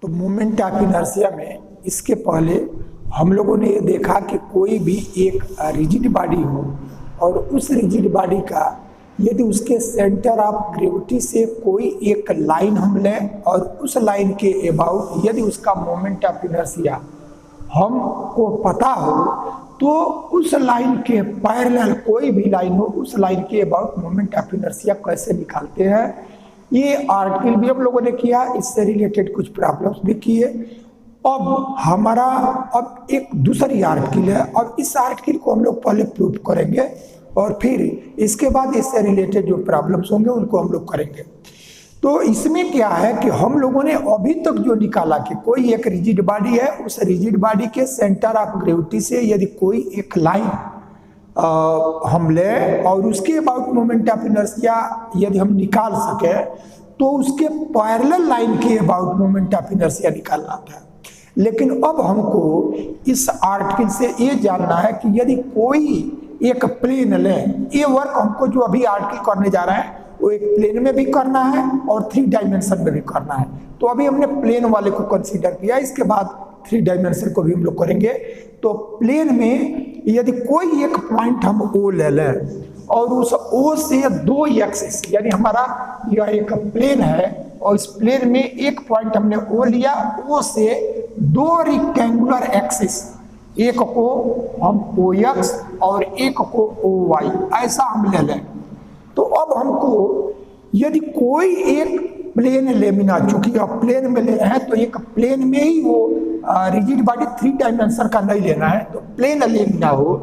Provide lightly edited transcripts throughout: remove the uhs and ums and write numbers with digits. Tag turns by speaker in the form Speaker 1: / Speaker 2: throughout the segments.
Speaker 1: तो moment of inertia में इसके पहले हम लोगों ने ये देखा कि कोई भी एक रिजिड बॉडी हो और उस रिजिड बॉडी का यदि उसके सेंटर ऑफ ग्रेविटी से कोई एक लाइन हम लें और उस लाइन के अबाउट यदि उसका मोमेंट ऑफ इनर्शिया हमको पता हो तो उस लाइन के पैरेलल कोई भी लाइन हो उस लाइन के अबाउट मोमेंट ऑफ इनर्शिया कैसे निकालते हैं, ये आर्टिकल भी हम लोगों ने किया, इससे रिलेटेड कुछ प्रॉब्लम्स भी किए। अब एक दूसरी आर्टिकल है और इस आर्टिकल को हम लोग पहले प्रूव करेंगे और फिर इसके बाद इससे रिलेटेड जो प्रॉब्लम्स होंगे उनको हम लोग करेंगे। तो इसमें क्या है कि हम लोगों ने अभी तक जो निकाला कि कोई एक रिजिड बॉडी है, उस रिजिड बॉडी के सेंटर ऑफ ग्रेविटी से यदि कोई एक लाइन हम ले और उसके अबाउट मोमेंट ऑफ इनर्शिया यदि हम निकाल सके तो उसके पैरेलल लाइन के अबाउट मोमेंट ऑफ इनर्शिया निकालना था। लेकिन अब हमको इस आर्टिकल से ये जानना है कि यदि कोई एक प्लेन ले, ये वर्क हमको जो अभी आर्टिकल करने जा रहे हैं वो एक प्लेन में भी करना है और 3 डायमेंशन में भी करना है। तो अभी हमने प्लेन वाले को कंसीडर किया, इसके बाद 3 डायमेंशन को भी हम लोग करेंगे। तो प्लेन में यदि कोई एक पॉइंट हम O ले लें और उस O से 2 एक्सिस, यानी हमारा यह एक प्लेन है और इस प्लेन में एक पॉइंट हमने O लिया, O से 2 रेक्टेंगुलर एक्सिस, एक को हम OX और एक को OY ऐसा हम ले लें। तो अब हमको यदि कोई एक प्लेन लेमिना, चूंकि आप प्लेन में ले रहे हैं तो एक प्लेन में ही वो रिजिड बॉडी 3 डायमेंशन का नहीं लेना है, तो प्लेन लेमिना हो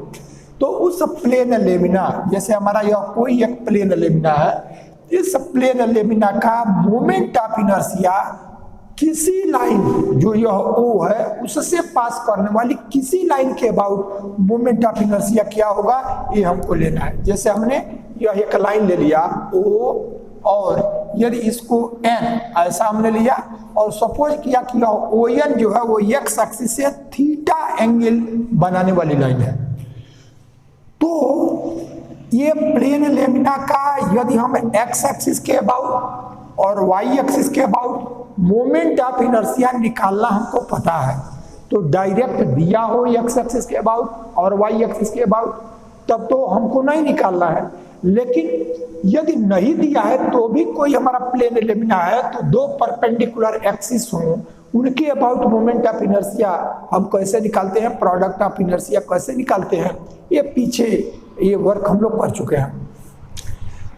Speaker 1: तो उस प्लेन लेमिना, जैसे हमारा यह कोई एक प्लेन लेमिना है, इस प्लेन लेमिना का मोमेंट ऑफ इनर्शिया किसी लाइन जो यह O है उससे पास करने वाली किसी लाइन के अबाउट मोमेंट ऑफ इनर्शिया क्या होगा ये हमको लेना है। जैसे हमने यह एक लाइन ले लिया O और यदि इसको N ऐसा हमने लिया और सपोज किया कि यह ON जो है वो X एक्सिस से थीटा एंगल बनाने वाली लाइन है। तो ये प्लेन लेमिना का यदि हम X एक्सिस के अबाउट और Y एक्सिस के अबाउट मोमेंट ऑफ इनर्शिया निकालना हमको पता है, तो डायरेक्ट दिया हो X एक्सिस के अबाउट और Y एक्सिस के अबाउट तब तो हमको नहीं निकालना है। लेकिन यदि नहीं दिया है तो भी कोई हमारा प्लेन लेमिना है तो 2 परपेंडिकुलर एक्सिस हों, उनके अबाउट मोमेंट ऑफ इनर्शिया हम कैसे निकालते हैं, प्रोडक्ट ऑफ इनर्शिया कैसे निकालते हैं, ये पीछे ये वर्क हम लोग कर चुके हैं।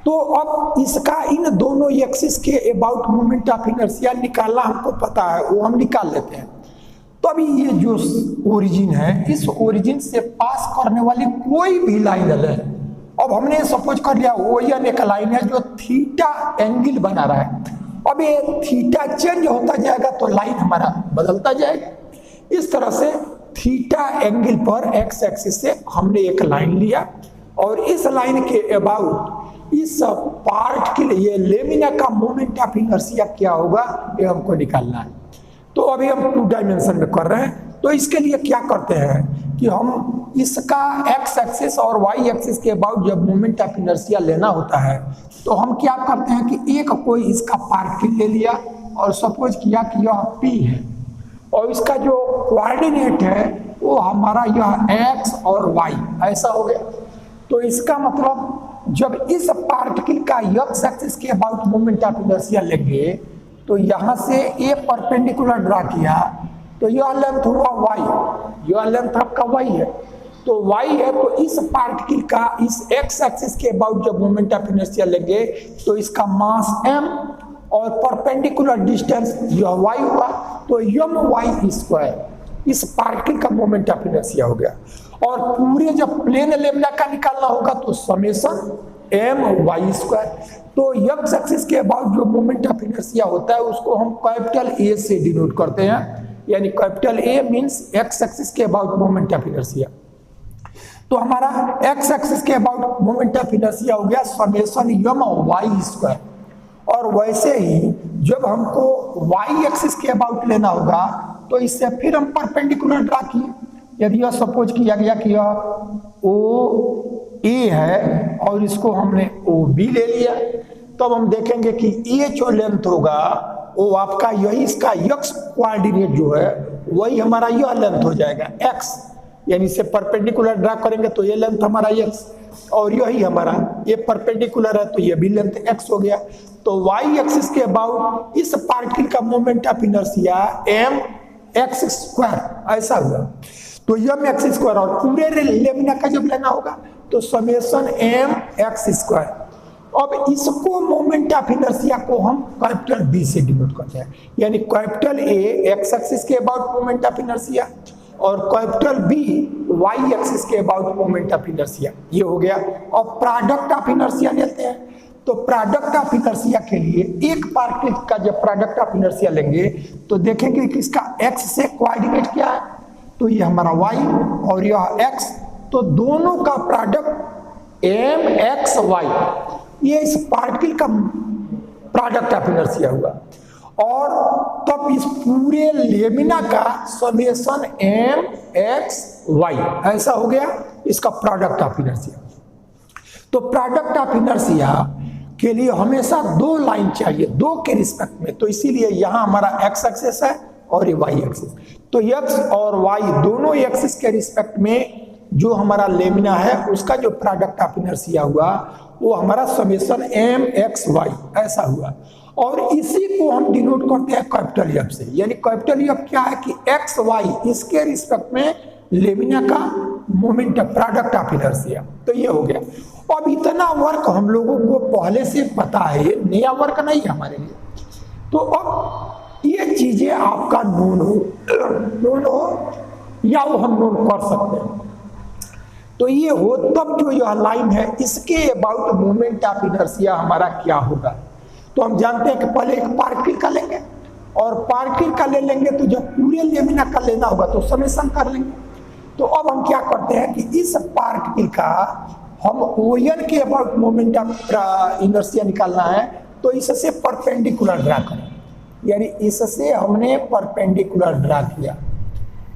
Speaker 1: तो अब इसका इन दोनों एक्सिस के अबाउट मोमेंट ऑफ इनर्शिया निकालना हमको पता है, वो हम निकाल लेते हैं। तो अभी ये जो ओरिजिन है, इस ओरिजिन से पास करने वाली कोई भी लाइन है, अब हमने सपोज कर लिया ON एक लाइन है जो थीटा एंगल बना रहा है। अब ये थीटा चेंज होता जाएगा तो लाइन हमारा बदलता जाएगा। इस तरह से थीटा एंगल पर X एक्सिस से हमने एक लाइन लिया और इस लाइन के अबाउट इस पार्ट के लिए लेमिना का मोमेंट ऑफ इनर्शिया क्या होगा ये हमको निकालना है। तो अभी हम 2 डायमेंशन में कर रहे हैं, तो इसके लिए क्या करते हैं कि हम इसका X एक्सिस और Y एक्सिस के अबाउट जब मोमेंट ऑफ इनर्शिया लेना होता है तो हम क्या करते हैं कि एक कोई इसका पार्ट ले लिया और सपोज किया कि यह P है और इसका जो कोऑर्डिनेट है वो हमारा यह X और Y ऐसा हो गया। तो इसका मतलब जब इस पार्टिकल का X एक्सिस के अबाउट मोमेंट ऑफ इनर्शिया लेंगे तो यहाँ से ए परपेंडिकुलर ड्रा किया तो यह लेंथ हुआ Y, यह लेंथ आपका Y है, तो Y है तो इस पार्टिकल का इस X एक्सिस के अबाउट जब मोमेंट ऑफ इनर्शिया लेंगे तो इसका मास m और परपेंडिकुलर डिस्टेंस यह Y हुआ तो my² इस पार्टिकल का मोमेंट ऑफ इनर्शिया हो गया। और पूरे जब प्लेन लेमिना का निकालना होगा तो समेशन my²। तो X एक्सिस के अबाउट जो मोमेंट ऑफ इनर्शिया होता है उसको हम कैपिटल A से डिनोट करते हैं, यानी capital A means X axis के अबाउट मोमेंट ऑफ इनर्शिया। तो हमारा X एक्सिस के अबाउट मोमेंट ऑफ इनर्शिया हो गया समेशन my²। और वैसे ही जब हमको Y एक्सिस के अबाउट लेना होगा तो इससे फिर हम परपेंडिकुलर ड्रा किए। यदि यह सपोज किया गया कि यह OA है और इसको हमने OB ले लिया, तब हम देखेंगे कि ये जो लेंथ होगा वो आपका यही इसका x कोऑर्डिनेट जो है वही हमारा यह लेंथ हो जाएगा x, यानी इसे परपेंडिकुलर ड्रा करेंगे तो ये लेंथ हमारा x, और यही हमारा ये परपेंडिकुलर है तो ये भी लेंथ x हो गया। तो y एक्सिस के अबाउट इस पार्टिकल का moment of inertia m x square ऐसा हुआ। तो m x स्क्वायर और पूरे लेमिना का जब लेना होगा तो समेशन m x स्क्वायर। अब इसको मोमेंट ऑफ इनर्शिया को हम कैपिटल B से डिनोट करते हैं, यानी कैपिटल A x एक्सिस के अबाउट मोमेंट ऑफ इनर्शिया और कैपिटल B y एक्सिस के अबाउट मोमेंट ऑफ इनर्शिया, ये हो गया। और प्रोडक्ट ऑफ इनर्शिया लेते हैं, तो प्रोडक्ट ऑफ इनर्शिया के लिए एक पार्टिकल का जब प्रोडक्ट ऑफ इनर्शिया लेंगे तो देखेंगे कि इसका x से कोऑर्डिनेट क्या है, तो ये हमारा y और यह x, तो दोनों का प्रोडक्ट m x y, ये इस पार्टिकल का प्रोडक्ट ऑफ इनर्शिया हुआ। और तब इस पूरे लेमिना का समेशन m x y ऐसा हो गया इसका प्रोडक्ट ऑफ इनर्शिया। तो प्रोडक्ट ऑफ इनर्शिया के लिए हमेशा दो लाइन चाहिए, दो के रिस्पेक्ट में, तो इसीलिए यहां हमारा x एक्सिस है और ये y एक्सिस। तो x और y दोनों एक्सिस के रिस्पेक्ट में जो हमारा लेमिना है उसका जो प्रोडक्ट ऑफ इनर्शिया हुआ वो हमारा समेशन m x y ऐसा हुआ। और इसी को हम डिनोट करते हैं कैपिटल F से, यानी कैपिटल F क्या है कि x y इसके रिस्पेक्ट में लेमिना का मोमेंट प्रोडक्ट ऑफ इनर्शिया। तो ये हो गया। अब इतना वर्क हम लोगों को पहले से पता है, ये नया वर्क नहीं है हमारे लिए। तो अब ये चीजें आपका नोन हो या वो हम नोन कर सकते हैं। तो ये हो तब जो यह लाइन है इसके अबाउट मोमेंट ऑफ इनर्शिया हमारा क्या होगा। तो हम जानते हैं कि पहले एक पार्टिकल का लेंगे और पार्टिकल का ले लेंगे तो जब पूरे लेमिना का लेना होगा तो समेशन कर लेंगे। तो अब हम क्या करते हैं कि इस पार्टिकल का हम ON के अबाउट मोमेंट ऑफ इनर्शिया निकालना है, तो इससे परपेंडिकुलर ड्रा करें, यानी इससे हमने परपेंडिकुलर ड्रा किया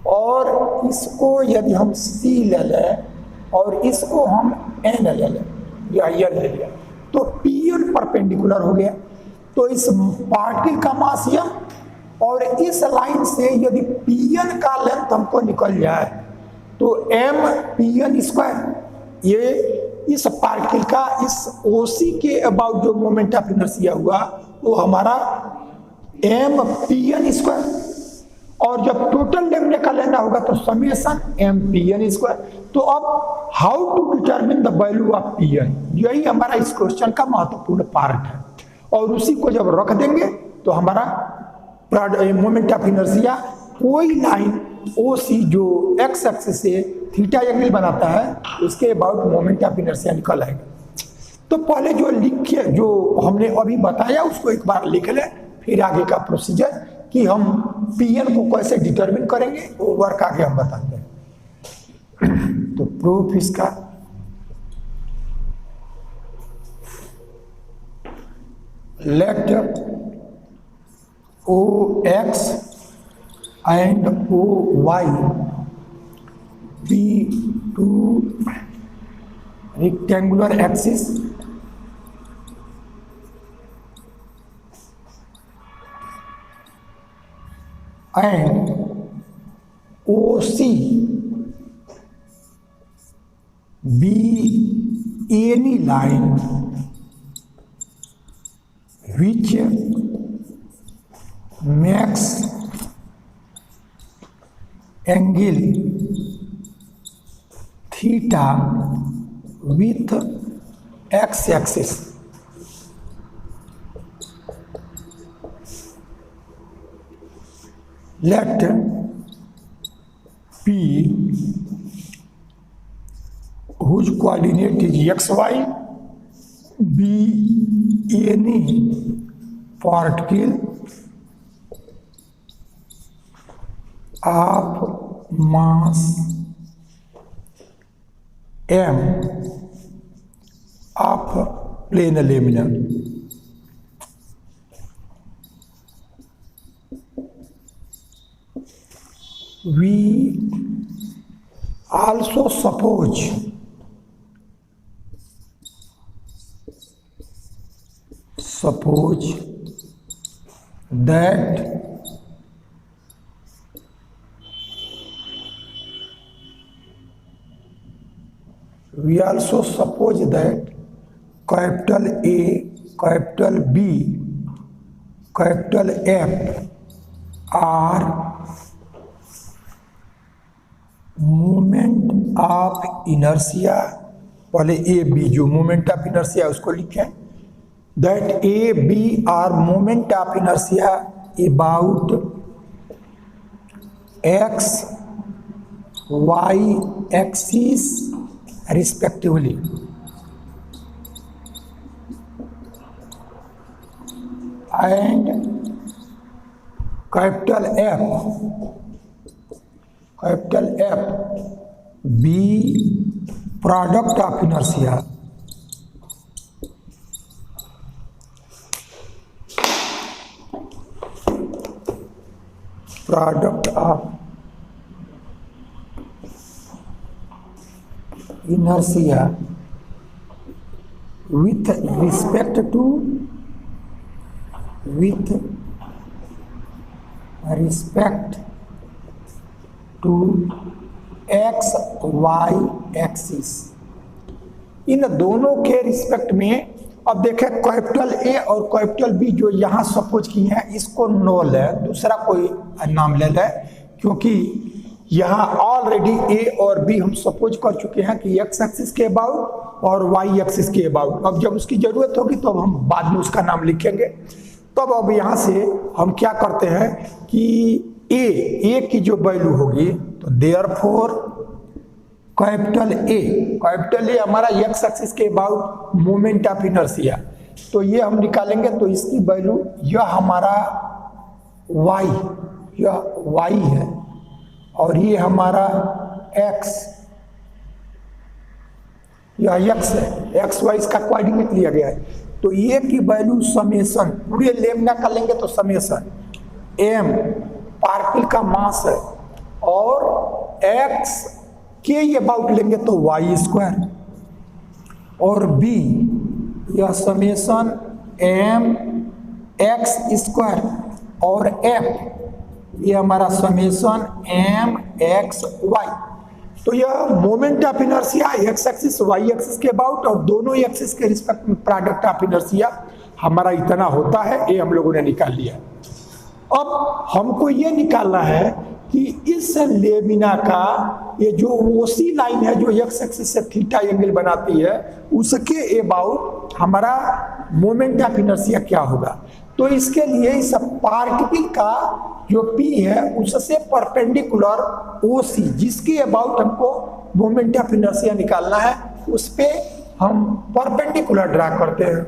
Speaker 1: और इसको यदि हम C ले लें और इसको हम N ले लें या N ले लिया तो PN परपेंडिकुलर हो गया। तो इस पार्टिकल का मास m और इस लाइन से यदि PN का लेंथ हमको निकल जाए तो m PN स्क्वायर, ये इस पार्टिकल का इस OC के अबाउट जो मोमेंट ऑफ इनर्शिया हुआ वो हमारा m PN स्क्वायर। और जब टोटल लेमिना का लेना होगा तो समेशन m PN स्क्वायर। तो अब how to determine the value of PN, यही हमारा इस क्वेश्चन का महत्वपूर्ण पार्ट है। और उसी को जब रख देंगे तो हमारा मोमेंट ऑफ इनर्शिया कोई लाइन OC जो x एक्सिस से थीटा एंगल बनाता है उसके अबाउट मोमेंट ऑफ इनर्शिया निकल आएगा। तो पहले जो लिखे जो हमने अभी बताया उसको एक बार लिख लें, फिर आगे का प्रोसीजर कि हम PN को कैसे डिटरमिन करेंगे वो वर्क आगे हम बताते हैं। तो प्रूफ इसका late OX and OY be two rectangular axis and OC be any line which makes angle theta with x axis. Let P, whose coordinate is xy, be any particle of mass m of plane lamina. We also suppose that we also suppose that capital A, capital B, capital F are moment of inertia, पहले A B जो moment of inertia उसको लिखें, that A B are moment of inertia about X Y axis respectively. And capital F be product of inertia with respect to X Y axis. इन दोनों के respect में अब देखें capital A और capital B जो यहाँ सपोज की है इसको नो ले, दूसरा कोई नाम ले ले, क्योंकि यहाँ ऑलरेडी ए और बी हम सपोज कर चुके हैं कि एक्स एक्सिस के अबाउट और वाई एक्सिस के अबाउट। अब जब उसकी जरूरत होगी तो हम बाद में उसका नाम लिखेंगे। तब अब यहाँ से हम क्या करते हैं कि ए की जो वैल्यू होगी तो देयरफॉर कैपिटल ए हमारा एक्स एक्सिस के अबाउट मोमेंट ऑफ इनर्शिया, तो ये हम निकालेंगे तो इसकी वैल्यू यह हमारा वाई है और ये हमारा एक्स, यह एक्स है, एक्स वाई इसका कोऑर्डिनेट लिया गया है। तो ये की वैल्यू समेशन पूरे लेमना कर लेंगे तो समेशन एम पार्टिकल का मास है और एक्स के ये अबाउट लेंगे तो वाई स्क्वायर और बी यह समेशन एम एक्स स्क्वायर और एफ ये हमारा समेशन एम एक्स वाई। तो यह moment of inertia x axis y axis के अबाउट और दोनों एक्सिस के रिस्पेक्ट में प्रोडक्ट ऑफ इनर्शिया हमारा इतना होता है, ये हम लोगों ने निकाल लिया। अब हमको ये निकालना है कि इस लेमिना का ये जो ओसी लाइन है जो एक्स एक्सिस से थीटा एंगल बनाती है उसके अबाउट हमारा मोमेंट ऑफ इनर्शिया क्या होगा। तो इसके लिए इस पार्टिकल का जो पी है उससे परपेंडिकुलर ओसी जिसके अबाउट हमको मोमेंट ऑफ इनर्शिया निकालना है उस पे हम परपेंडिकुलर ड्रा करते हैं।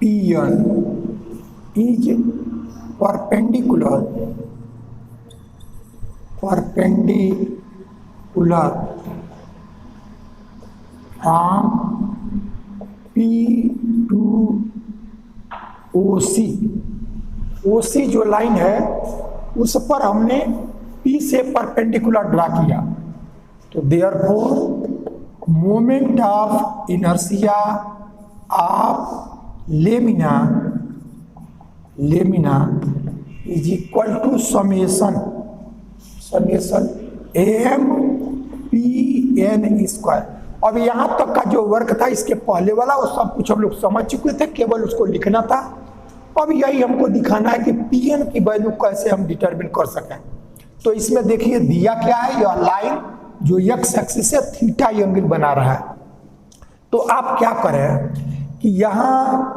Speaker 1: P1 is perpendicular from P to OC। OC जो लाइन है उस पर हमने P से परपेंडिकुलर ड्रा किया, तो therefore moment of inertia of lamina is equal to summation m p n square. अब यहाँ तक का जो वर्क था इसके पहले वाला वो सब कुछ हम लोग समझ चुके थे, केवल उसको लिखना था। अब यही हमको दिखाना है कि पी एन की वैल्यू कैसे हम डिटरमिन कर सकें। तो इसमें देखिए दिया क्या है, यह लाइन जो एक्स एक्सिस से थीटा एंगल बना रहा है। तो आप क्या करें कि यहाँ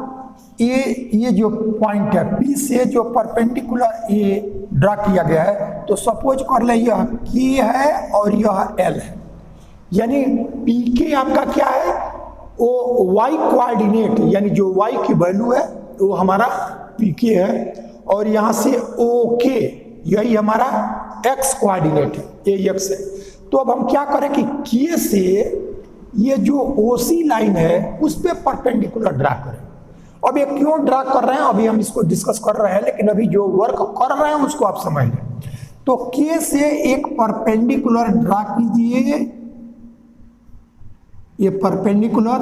Speaker 1: ये जो पॉइंट है पी से जो परपेंडिकुलर ये ड्रा किया गया है, तो सपोज कर ले यह के है और यह एल है, यानी पी के आपका क्या है वो वाई कोऑर्डिनेट, यानी जो वाई की वैल्यू है वो हमारा पी के है और यहाँ से ओ के यही हमारा एक्स कोऑर्डिनेट है, ए एक्स है। तो अब हम क्या करें कि के से ये जो ओसी लाइन है उस पर परपेंडिकुलर ड्रा करें। अब ये क्यों ड्रा कर रहे हैं अभी हम इसको डिस्कस कर रहे हैं, लेकिन अभी जो वर्क कर रहे हैं उसको आप समझ लें। तो के से एक परपेंडिकुलर ड्रा कीजिए, ये परपेंडिकुलर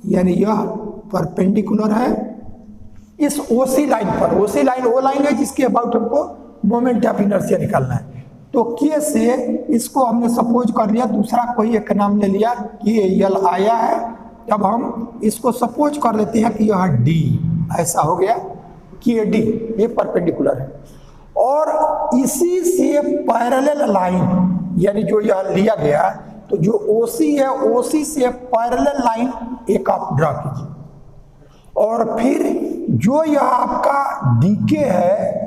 Speaker 1: यानी यह परपेंडिकुलर है इस ओसी लाइन पर। ओसी लाइन वो लाइन है जिसके अबाउट हमको मोमेंट ऑफ इनर्शिया निकालना है। तो के से इसको हमने सपोज कर लिया, दूसरा कोई एक नाम ले लिया कि यल आया है। जब हम इसको सपोज कर लेते हैं कि यह डी ऐसा हो गया कि डी ये परपेंडिकुलर है, और इसी से पैरेलल लाइन यानी जो यह लिया गया, तो जो ओसी है ओसी से पैरेलल लाइन एक आप ड्रा कीजिए, और फिर जो यह आपका डीके है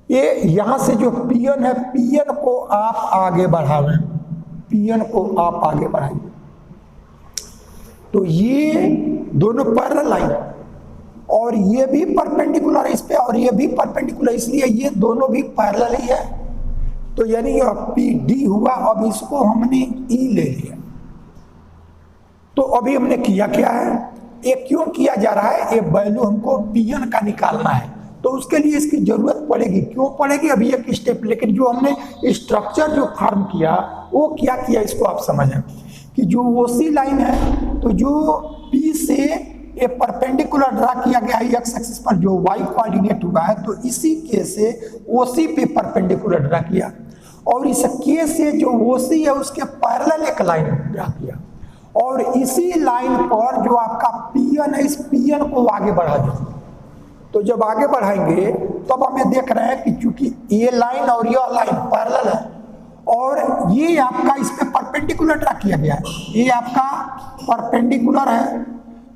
Speaker 1: ये यहां से जो पीएन है पीएन को आप आगे बढ़ावें, पीएन को आप आगे बढ़ाइए। तो ये दोनों पैरेलल लाइन और ये भी परपेंडिकुलर है इस पे और ये भी परपेंडिकुलर, इसलिए ये दोनों भी पैरेलल ही है। तो यानी यह पी डी हुआ। अब इसको हमने ई ले लिया। तो अभी हमने किया क्या है, ये क्यों किया जा रहा है, ये वैल्यू हमको पीएन का निकालना है, तो उसके लिए इसकी जरूरत पड़ेगी। क्यों पड़ेगी, अभी एक स्टेप, लेकिन जो हमने स्ट्रक्चर जो फॉर्म किया वो क्या किया इसको आप समझें कि जो ओसी लाइन है, तो जो पी से ये परपेंडिकुलर ड्रा किया गया है एक्स एक्सिस पर जो वाई कोऑर्डिनेट हुआ है, तो इसी के से ओसी पे परपेंडिकुलर ड्रा किया, और इस के से जो ओसी है उसके पैरेलल एक लाइन ड्रा किया, और इसी लाइन पर जो आपका पीएन है इस पीएन को आगे बढ़ा दीजिए। तो जब आगे बढ़ाएंगे तब हमें देख रहे हैं कि चूंकि ये लाइन और यह लाइन पैरेलल है और ये आपका इस पे परपेंडिकुलर ड्रा किया गया है, ये आपका परपेंडिकुलर है,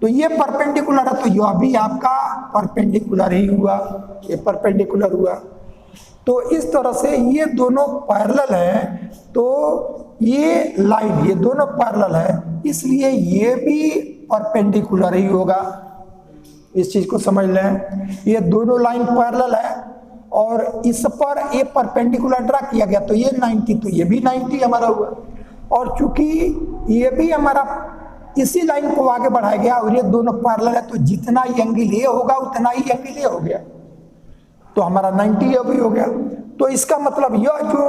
Speaker 1: तो ये परपेंडिकुलर है, तो यह भी आपका परपेंडिकुलर ही हुआ, ये परपेंडिकुलर हुआ। तो इस तरह से ये दोनों पैरेलल है, तो ये लाइन ये दोनों पैरेलल है, इसलिए ये भी परपेंडिकुलर ही होगा। इस चीज को समझ लें, ये दोनों लाइन पैरेलल है और इस पर ये परपेंडिकुलर ड्रा किया गया, तो ये 90, तो ये भी 90 हमारा हुआ, और चूंकि ये भी हमारा इसी लाइन को आगे बढ़ाया गया और ये दोनों पैरेलल है, तो जितना एंगल ये होगा उतना ही एंगल ये हो गया, तो हमारा 90 अभी हो गया। तो इसका मतलब यह जो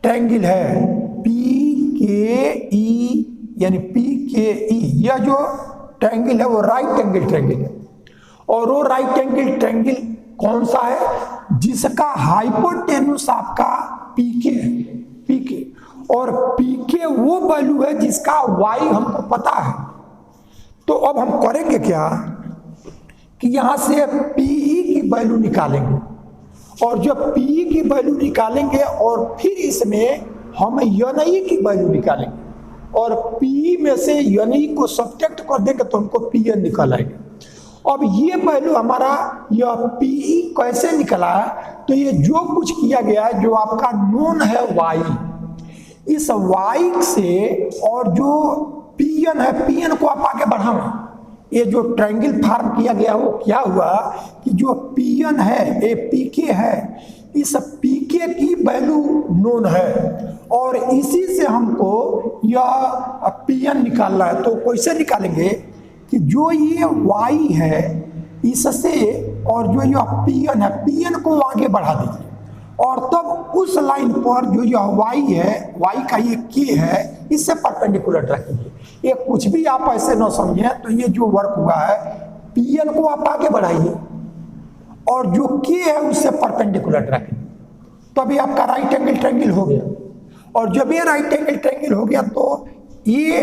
Speaker 1: ट्रायंगल है पी के ई यानी पी के ई, यह जो ट्रायंगल है वो राइट एंगल ट्रायंगल है, और वो राइट एंगल ट्रायंगल कौन सा है, जिसका हाइपोटेन्यूस आपका पीके है, पीके, और पीके वो वैल्यू है जिसका वाई हमको पता है। तो अब हम करेंगे क्या कि यहां से पीई की वैल्यू निकालेंगे, और जब पीई की वैल्यू निकालेंगे और फिर इसमें हम एनई की वैल्यू निकालेंगे, और पी में से एनई को सब्ट्रैक्ट कर देंगे तो हमको पीएन निकल आएगा। अब ये वैल्यू हमारा यह पीई कैसे निकला है, तो ये जो कुछ किया गया है जो आपका नोन है वाई, इस वाई से और जो पीएन है पीएन को आप आगे बढ़ाओ। ये जो ट्रायंगल फॉर्म किया गया वो क्या हुआ कि जो पीएन है ये पीके है, इस पीके की वैल्यू नोन है और इसी से हमको यह पीएन निकालना है। तो कैसे निकालेंगे कि जो ये वाई है इससे और जो यह पीएन है पीएन को आगे बढ़ा दीजिए, और तब उस लाइन पर जो यह वाई है वाई का ये के है इससे परपेंडिकुलर रखिए। ये कुछ भी आप ऐसे न समझें, तो ये जो वर्क हुआ है पीएन को आप आगे बढ़ाइए और जो के है उससे परपेंडिकुलर रखिए, तभी आपका राइट एंगल ट्रायंगल हो गया। और जब ये राइट एंगल ट्रायंगल हो गया तो ये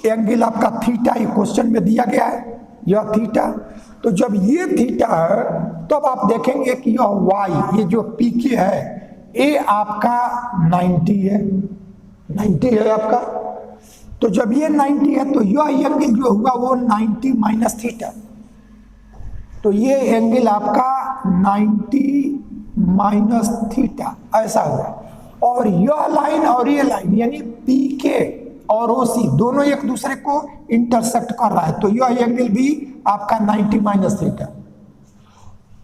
Speaker 1: एंगल आपका थीटा ये क्वेश्चन में दिया गया है, यह थीटा। तो जब ये थीटा है तब आप देखेंगे कि यह वाई ये जो पीके है ये आपका 90 है, 90 है आपका। तो जब ये 90 है तो यह एंगल जो हुआ वो 90 माइनस थीटा, तो ये एंगल आपका 90 माइनस थीटा ऐसा हुआ। और यह लाइन और ये लाइन यानी पीके और ओसी दोनों एक दूसरे को इंटरसेक्ट कर रहा है, तो यह एंगल भी आपका 90 माइनस थीटा।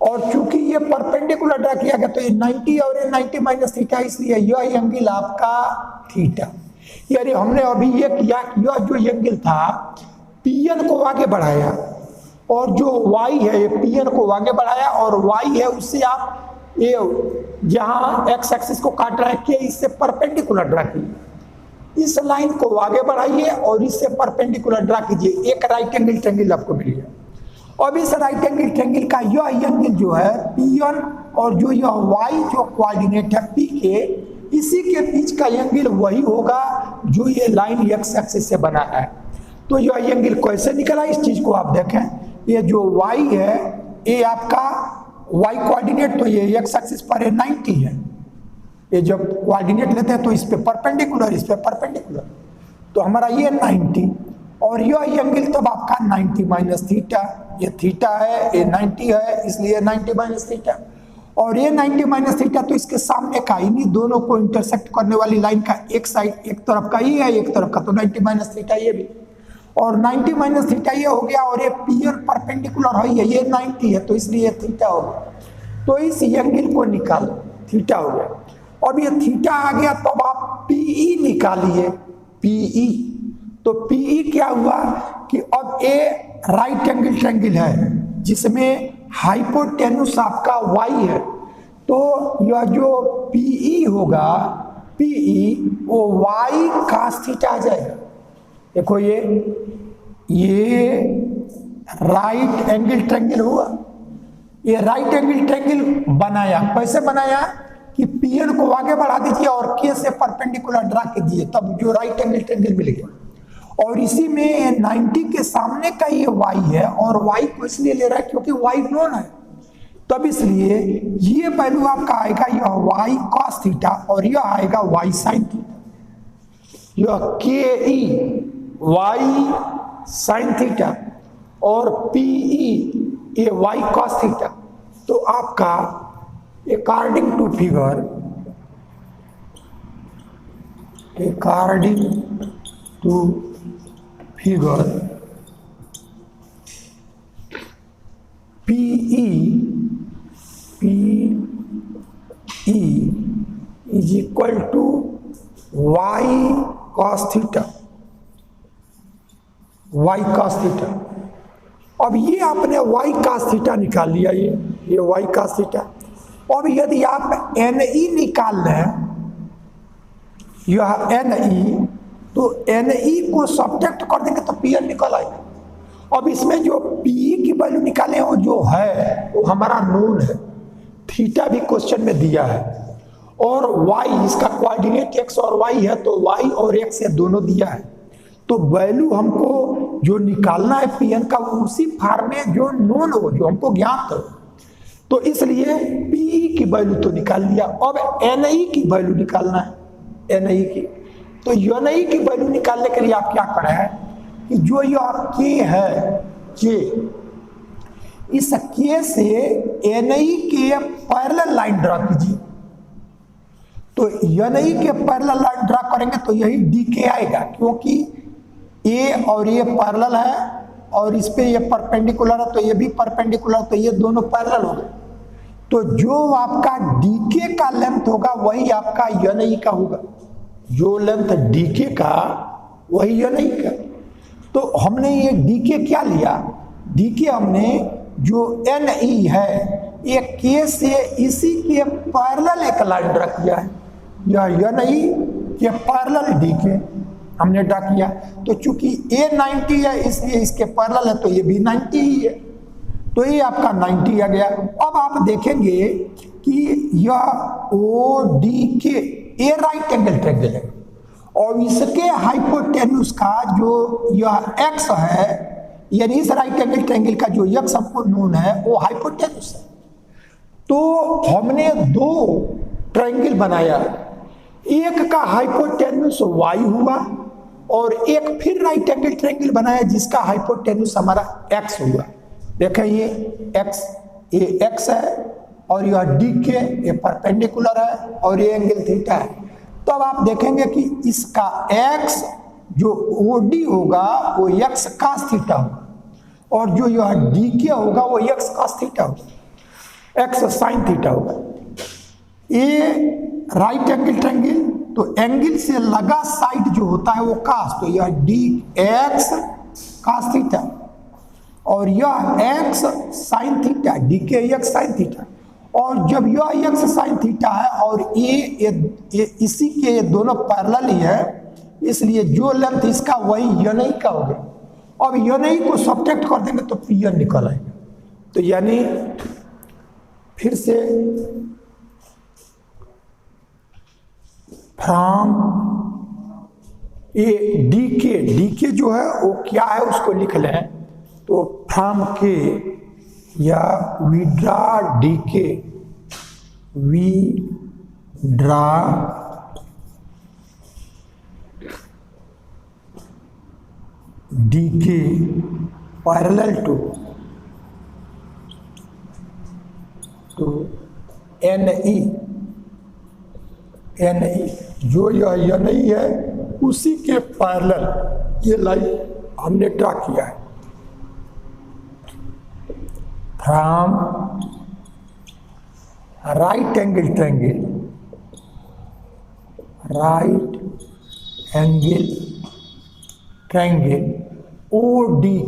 Speaker 1: और चूंकि ये परपेंडिकुलर ड्रा किया गया तो ये 90 और ये 90 माइनस थीटा, इसलिए यह एंगल आपका थीटा। यानी हमने अभी ये किया, यह जो एंगल था पीएन को आगे बढ़ाया और जो वाई है ये पीएन को आगे बढ़ाया, और वाई है उससे आप ये जहां एक्स एक्सिस को काट रहा है के इससे परपेंडिकुलर ड्रा किया। इस लाइन को आगे बढ़ाइए और इससे परपेंडिकुलर ड्रा कीजिए, एक राइट एंगल ट्रायंगल आपको मिल गया। अब इस राइट एंगल ट्रायंगल का यह एंगल जो है P1 और जो यह y जो कोऑर्डिनेट है P के, इसी के बीच का एंगल वही होगा जो ये लाइन x एक्सिस से बना है। तो यह एंगल कैसे निकला, इस चीज को आप देखें, ये जो y है ये आपका y कोऑर्डिनेट, तो ये x एक्सिस पर 90 है। ये जब कोऑर्डिनेट लेते हैं तो इस पे परपेंडिकुलर, इस पे परपेंडिकुलर, तो हमारा ये 90 और यह एंगल तब आपका 90 माइनस थीटा, ये थीटा है, ये 90 है, इसलिए 90 माइनस थीटा, और ये 90 माइनस थीटा तो इसके सामने का, इन्हीं दोनों को इंटरसेक्ट करने वाली लाइन का एक साइड, एक तरफ का ही है, एक तरफ का, तो 90 माइनस थीटा ये भी, और 90 माइनस थीटा ये हो गया, और ये P1 परपेंडिकुलर है, ये 90 है, तो इसलिए थीटा हो गया। तो इस एंगल को निकालो, थीटा हो गया। अब ये थीटा आ गया, तब आप PE निकालिए, PE। तो PE क्या हुआ कि अब ये राइट एंगल ट्रायंगल है जिसमें हाइपोटेन्यूस आपका y है, तो यह जो PE होगा, PE वो y cos थीटा आ जाएगा। देखो ये राइट एंगल ट्रायंगल हुआ, ये राइट एंगल ट्रायंगल बनाया, कैसे बनाया कि Pn को आगे बढ़ा दीजिए और K से परपेंडिकुलर ड्रा कीजिए, तब जो राइट एंगल ट्रायंगल मिल गया। और इसी में 90 के सामने का ये y है, और y को इसलिए ले रहा है क्योंकि y नोन है, तब इसलिए ये वैल्यू आपका आएगा यह y cos थीटा और यह आएगा y sin थीटा, यह KE y sin थीटा और PE ये y cos थीटा। तो आपका according to figure, according to figure PE is equal to y cos theta, y cos theta. अब ये आपने y cos थीटा निकाल लिया, ये y cos थीटा। अब यदि आप NE निकाल लें, यह NE, तो NE को सब्ट्रैक्ट कर देंगे तो PN निकल आएगा। अब इसमें जो PE की वैल्यू निकाले हो जो है वो हमारा नोन है, थीटा भी क्वेश्चन में दिया है, और y इसका कोऑर्डिनेट x और y है, तो y और x ये दोनों दिया है। तो वैल्यू हमको जो निकालना है PN का वो उसी फॉर्म में जो नोन हो, जो हमको ज्ञात हो, तो इसलिए PE की वैल्यू तो निकाल लिया। अब NE की वैल्यू निकालना है, NE की, तो NE की वैल्यू निकालने के लिए आप क्या करें कि जो यह K है, K, इस K से NE के पैरेलल लाइन ड्रा कीजिए। तो NE के पैरेलल लाइन ड्रा करेंगे तो यही DK आएगा, क्योंकि A और ये पैरेलल है और इस पे ये परपेंडिकुलर है, तो ये भी परपेंडिकुलर, तो ये दोनों पैरेलल हो गए। तो जो आपका DK का लेंथ होगा वही आपका NE का होगा, जो लेंथ DK का वही NE का। तो हमने ये DK क्या लिया, DK हमने जो NE है ये K से इसी के पैरेलल एक लाइन ड्रा किया है, यह NE के पैरेलल DK हमने ड्रा किया। तो चूंकि A 90 है इसलिए इसके पैरेलल है, तो ये भी 90 ही है, तो ये आपका 90 आ गया। अब आप देखेंगे कि यह ODK ये राइट एंगल ट्रायंगल है, और इसके हाइपोटेन्यूस का जो यह x है, यानी इस राइट एंगल ट्रायंगल का जो x हमको नोन है वो हाइपोटेन्यूस है। तो हमने दो ट्रायंगल बनाया, एक का हाइपोटेन्यूस y हुआ और एक फिर राइट एंगल ट्रायंगल बनाया जिसका हाइपोटेन्यूस हमारा x हुआ। देखें ये x है और यह DK ये परपेंडिकुलर है और ये एंगल थीटा है। तब आप देखेंगे कि इसका x जो OD होगा वो x cos थीटा होगा, और जो यह DK होगा वो x cos थीटा होगा, x sin थीटा होगा। ये राइट एंगल ट्रायंगल, तो एंगल से लगा साइड जो होता है वो cos, तो यह dx cos थीटा और यह x sin theta, DK x sin theta. और जब यह x sin थीटा है और ये इसी के दोनों पैरेलल ही है, इसलिए जो लेंथ इसका वही यन का हो गया। अब यन को सब्ट्रैक्ट कर देंगे तो पी एन निकल आएगा। तो यानी फिर से फ्रॉम ये डी के जो है वो क्या है उसको लिख लें। तो फ्रॉम के या विड्रा डी के, विड्रा डी के पैरेलल टू एन ई जो यह नहीं है उसी के पैरेलल ये लाइन हमने ड्रा किया है। From right angle triangle O D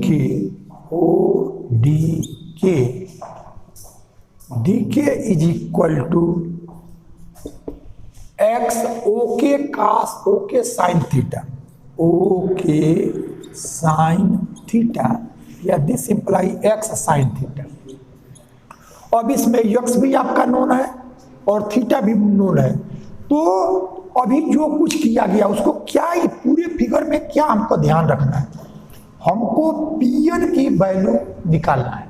Speaker 1: K is equal to X okay cos okay sine theta या this imply X sine theta. अब इसमें यक्स भी आपका नोन है और थीटा भी नोन है। तो अभी जो कुछ किया गया उसको क्या ये पूरे फिगर में क्या हमको ध्यान रखना है, हमको पी एन की वैल्यू निकालना है।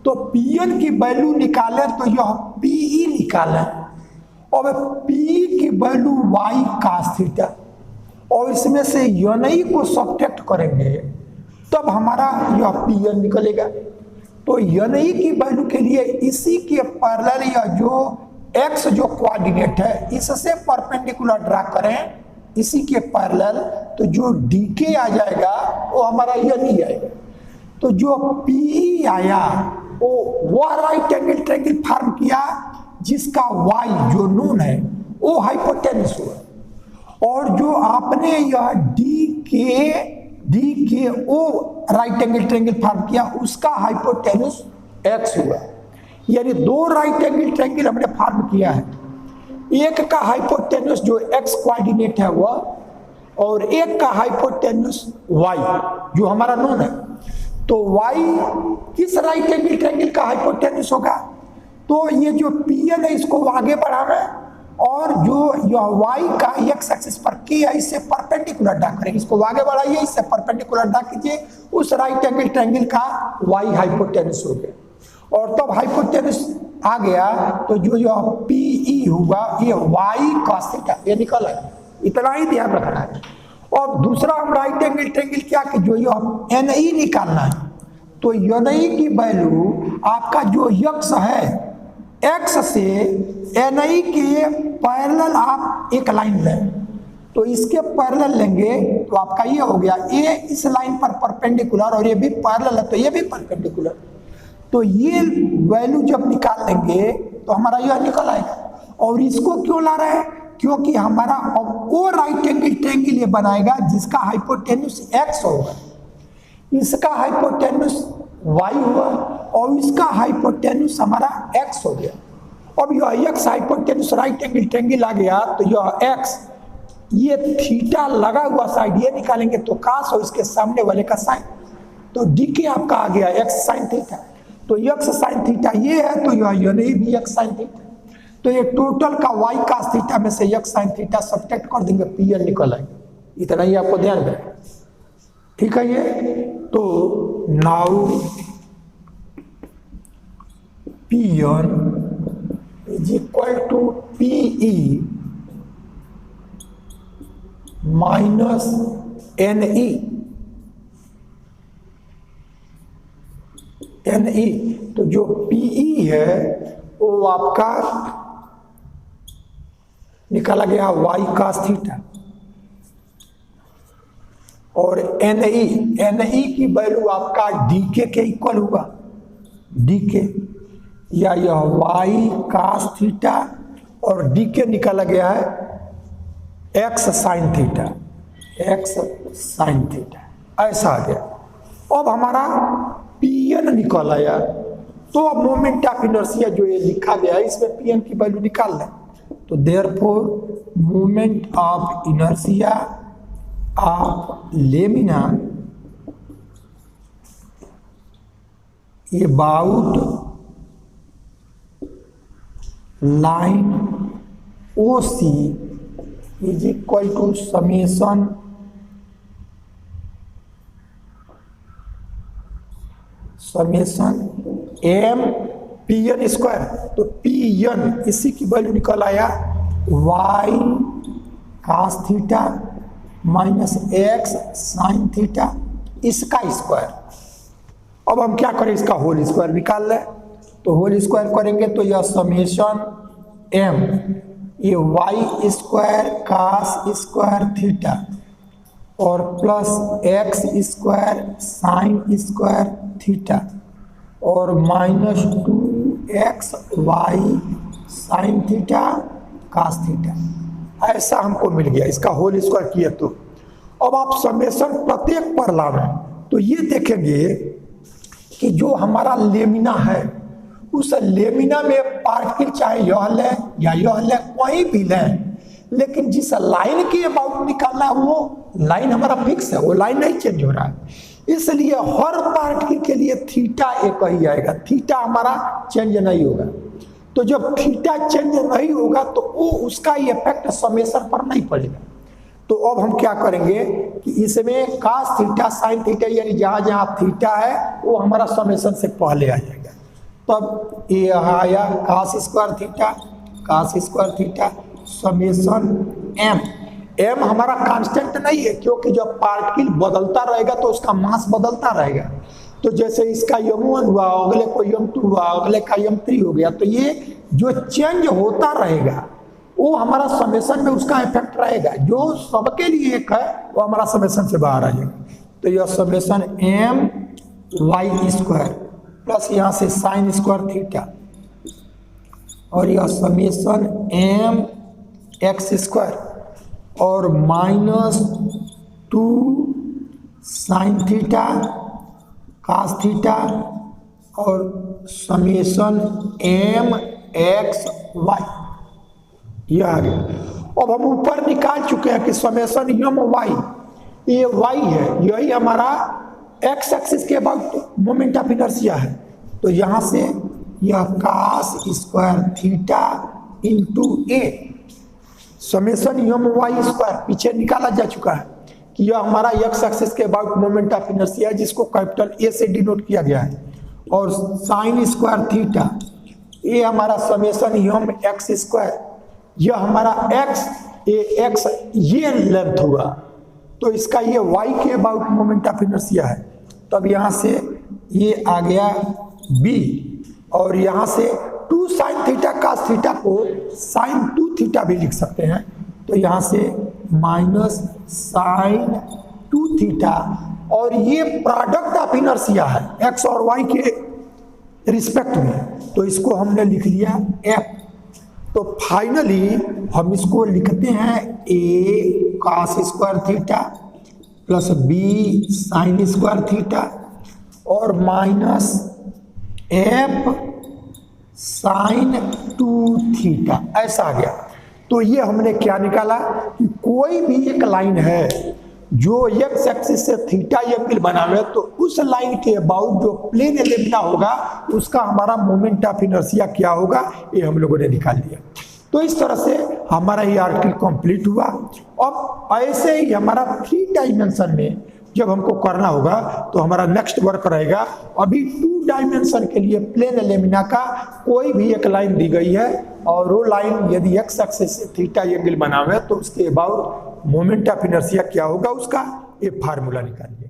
Speaker 1: तो पी एन की वैल्यू निकालें तो यह पी ई निकालें। अब पी की वैल्यू वाई कास थीटा और इसमें से यनई को सब्ट्रैक्ट करेंगे तब हमारा यह पी एन निकलेगा। तो यनई की वैल्यू के लिए इसी के पैरेलल या जो एक्स जो कोऑर्डिनेट है इससे परपेंडिकुलर ड्रा करें इसी के पैरेलल। तो जो डी के आ जाएगा वो हमारा यनी आएगा। तो जो पी आया वो राइट एंगल ट्रायंगल फॉर्म किया जिसका वाई जो नोन है वो हाइपोटेन्यूस हुआ। और जो आपने यह डी के ओ राइट एंगल ट्रायंगल फॉर्म किया उसका हाइपोटेन्यूस एक्स हुआ। यानी दो राइट एंगल ट्रायंगल हमने फॉर्म किया है, एक का हाइपोटेन्यूस जो एक्स कोऑर्डिनेट है वह और एक का हाइपोटेन्यूस वाई जो हमारा नोन है। तो वाई किस राइट एंगल ट्रायंगल का हाइपोटेन्यूस होगा। तो ये जो पी एन है इसको आगे बढ़ावे और जो यह वाई का एक्स एक्सिस पर के है इससे परपेंडिकुलर ड्रा करेंगे। इसको आगे बढ़ाइए, इससे परपेंडिकुलर ड्रा कीजिए, उस राइट एंगल ट्रायंगल का वाई हाइपोटेन्यूस हो गया। और तब हाइपोटेन्यूस आ गया तो जो यह पी ई होगा ये वाई कॉस थीटा ये निकल आएगा। इतना ही ध्यान रखना है। और दूसरा हम राइट एंगल ट्रायंगल क्या कि जो यह एन ई निकालना है। तो एन ई की वैल्यू आपका जो यक्स है एक्स से एन ई के पैरेलल आप एक लाइन लें। तो इसके पैरेलल लेंगे तो आपका ये हो गया ये इस लाइन पर परपेंडिकुलर और ये भी पैरेलल है तो ये भी परपेंडिकुलर। तो ये वैल्यू जब निकाल लेंगे तो हमारा यह निकल आएगा। और इसको क्यों ला रहे हैं, क्योंकि हमारा वो राइट एंगल ट्रायंगल ये बनाएगा जिसका हाइपोटेन्यूस एक्स होगा, इसका हाइपोटेन्यूस वाई हुआ और इसका हाइपोटेन्यूस हमारा एक्स हो गया। अब यह X hypotenuse right angle triangle आ गया तो यह एक्स ये थीटा लगा हुआ साइड ये निकालेंगे तो कास और इसके सामने वाले का साइन। तो डी के आपका आ गया एक्स साइन थीटा। तो एक्स साइन थीटा ये है तो यह भी एक्स साइन थीटा। तो ये टोटल का वाई कास थीटा में से एक्स साइन थीटा सब्ट्रैक्ट कर देंगे पी एन निकल आएगा। इतना ही आपको ध्यान रखना, ठीक है। ये तो now p n is equal to p e minus n e. N e तो जो पी ई है वो आपका निकाला गया वाई कास थीटा और एन ई की वैल्यू आपका डी के इक्वल हुआ। डी के या यह वाई कास थीटा और डी के निकाला गया है x sine theta, x sine theta ऐसा आ गया। अब हमारा पी एन निकल आया। तो अब मोमेंट ऑफ इनर्शिया जो ये लिखा गया है इसमें पी एन की वैल्यू निकाल लें। तो therefore moment of inertia of lamina about line OC is equal to summation m pn square. तो pn इसी की वैल्यू निकल आया y cos थीटा माइनस x sin थीटा इसका स्क्वायर। अब हम क्या करें, इसका होल स्क्वायर निकाल लें। तो होल स्क्वायर करेंगे तो यह समेशन m ये y square cos square theta और plus x square sine square theta और minus 2xy sine theta cos theta, ऐसा हमको मिल गया। इसका होल स्क्वायर किया तो अब आप समेशन प्रत्येक पर लाएं तो ये देखेंगे कि जो हमारा लेमिना है उस लेमिना में पार्टिकल चाहे यह लें या यह लें कोई भी लें, लेकिन जिस लाइन के अबाउट निकालना है वो लाइन हमारा फिक्स है, वो लाइन नहीं चेंज हो रहा है। इसलिए हर पार्टिकल के लिए थीटा एक ही आएगा, थीटा हमारा चेंज नहीं होगा। तो जब थीटा चेंज नहीं होगा तो वो उसका इफेक्ट समेशन पर नहीं पड़ेगा। तो अब हम क्या करेंगे कि इसमें cos थीटा sin थीटा यानी जहाँ जहाँ थीटा है वो हमारा समेशन से पहले आ जाएगा। तब ये आया cos square theta summation m हमारा कांस्टेंट नहीं है, क्योंकि जब पार्टिकल बदलता रहेगा तो उसका मास बदलता रहेगा। तो जैसे इसका m1 हुआ, अगले को m2 हुआ, अगले का m3 हो गया, तो ये जो चेंज होता रहेगा वो हमारा समेशन में उसका इफेक्ट रहेगा। जो सबके लिए एक है वो हमारा समेशन से बाहर आ जाएगा। तो यह summation m y square plus यहाँ से साइन स्क्वायर थीटा और यह समेशन m x स्क्वायर और minus 2 sign theta cos theta और समेशन m x y यह आ गया। अब हम ऊपर निकाल चुके हैं कि समेशन m y ये y है, यही हमारा x एक्सिस के अबाउट मोमेंट ऑफ इनर्शिया है। तो यहाँ से यह cos square theta into a summation m y square पीछे निकाला जा चुका है कि यह हमारा x एक्सिस के अबाउट मोमेंट ऑफ इनर्शिया है, जिसको कैपिटल A से डिनोट किया गया है। और साइन स्क्वायर थीटा ये हमारा समेशन m x स्क्वायर, यह हमारा x ये लेंथ हुआ तो इसका ये y के अबाउट मोमेंट ऑफ इनर्शिया है। तब यहाँ से ये आ गया b और यहाँ से 2 साइन थीटा cos थीटा को साइन 2 थीटा भी लिख सकते हैं। तो यहाँ से माइनस साइन 2 थीटा और ये प्रोडक्ट ऑफ इनर्शिया है x और y के रिस्पेक्ट में, तो इसको हमने लिख लिया f। तो फाइनली हम इसको लिखते हैं a cos square theta plus b sign square theta और माइनस f साइन 2 थीटा, ऐसा आ गया। तो ये हमने क्या निकाला कि कोई भी एक लाइन है जो x एक्सिस से थीटा एंगल बनावे तो उस लाइन के अबाउट जो प्लेन लेमिना होगा उसका हमारा मोमेंट ऑफ इनर्शिया क्या होगा, ये हम लोगों ने निकाल लिया। तो इस तरह से हमारा ये आर्टिकल कंप्लीट हुआ। अब ऐसे ही हमारा 3 डायमेंशन में जब हमको करना होगा तो हमारा नेक्स्ट वर्क रहेगा। अभी 2 डायमेंशन के लिए प्लेन लेमिना का कोई भी एक लाइन दी गई है और वो लाइन यदि x एक्सिस से थीटा एंगल बनावे तो उसके अबाउट मोमेंट ऑफ इनर्शिया क्या होगा उसका ये फार्मूला निकालिए।